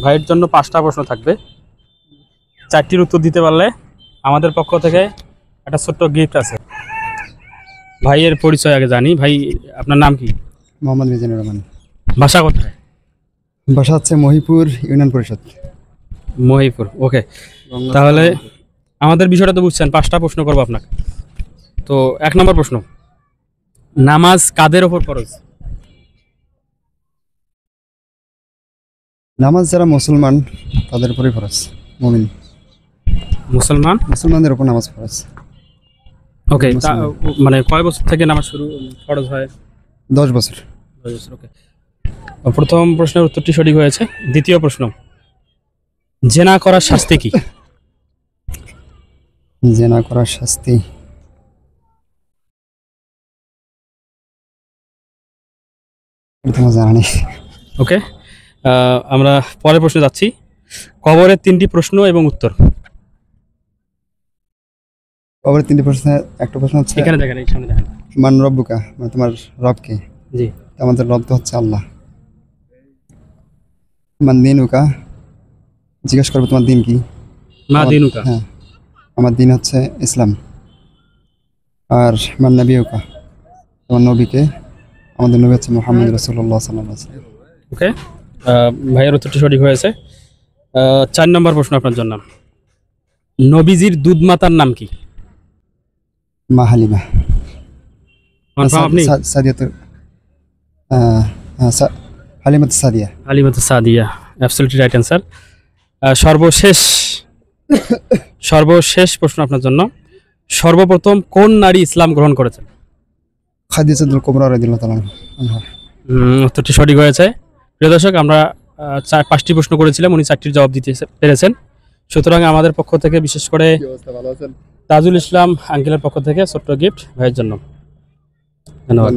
ভাইয়ের জন্য 5টা প্রশ্ন থাকবে। 4টির উত্তর দিতে পারলে আমাদের পক্ষ থেকে একটা ছোট্ট গিফট আছে। ভাইয়ের পরিচয় আগে জানি। ভাই, আপনার নাম কি? মোহাম্মদ মিজানুর রহমান। বাসা কোথায়? বাসা হচ্ছে মহিপুর ইউনিয়ন পরিষদ। মহিপুর। ওকে, তাহলে আমাদের বিষয়টা তো বুঝছেন। 5টা প্রশ্ন করবো আপনাকে। তো 1 নম্বর প্রশ্ন, নামাজ কাদের ওপর ফরজ? নামাজ যারা মুসলমান তাদের উপরই ফরজ। মুমিন মুসলমানদের উপর নামাজ ফরজ। ওকে, মানে কয় বছর থেকে নামাজ শুরু ফরজ হয়? 10 বছর। 10 বছর। ওকে, প্রথম প্রশ্নের উত্তরটি সঠিক হয়েছে। দ্বিতীয় প্রশ্ন, জেনা করার শাস্তি কি? জেনা করার শাস্তি জানা নেই। ওকে, আমরা পরের প্রশ্নে যাচ্ছি। কবরের 3টি প্রশ্ন এবং উত্তর। কবরের 3টি প্রশ্ন। একটা প্রশ্ন হচ্ছে এখানে দেখেন, এই সামনে দেখেন। মান রব্বুকা, মানে তোমার রব কে? জি। আমাদের রব তো হচ্ছে আল্লাহ। মান দিনুকা, জিজ্ঞেস করবে তোমার দিন কি? মা দিনুকা। হ্যাঁ, আমার দিন হচ্ছে ইসলাম। আর মান নবিউকা, তোমার নবীকে? আমাদের নবী হচ্ছে মুহাম্মদ রাসূলুল্লাহ সাল্লাল্লাহু আলাইহি ওয়াসাল্লাম। ওকে, ভাইয়ের উত্তরটি সঠিক হয়েছে। 4 নম্বর প্রশ্ন আপনার জন্য, নবীজির দুধ মাতার নাম কি? মা হালিমা। কনফার্ম আপনি? Sadiyat, Halimat Sadia. Halimat Sadia, absolutely right answer. সর্বশেষ প্রশ্ন আপনার জন্য, সর্বপ্রথম কোন নারী ইসলাম গ্রহণ করেছেন? খাদিজাতুল কুবরা রাদিয়াল্লাহু তাআলা আনহা। উত্তরটি সঠিক হয়েছে। প্রিয় দর্শক, আমরা 5টি প্রশ্ন করেছিলাম, উনি 4টির জবাব দিতে পেরেছেন। সুতরাং আমাদের পক্ষ থেকে, বিশেষ করে তাজুল ইসলাম আঙ্কেলের পক্ষ থেকে ছোট্ট গিফট ভাইয়ের জন্য। ধন্যবাদ।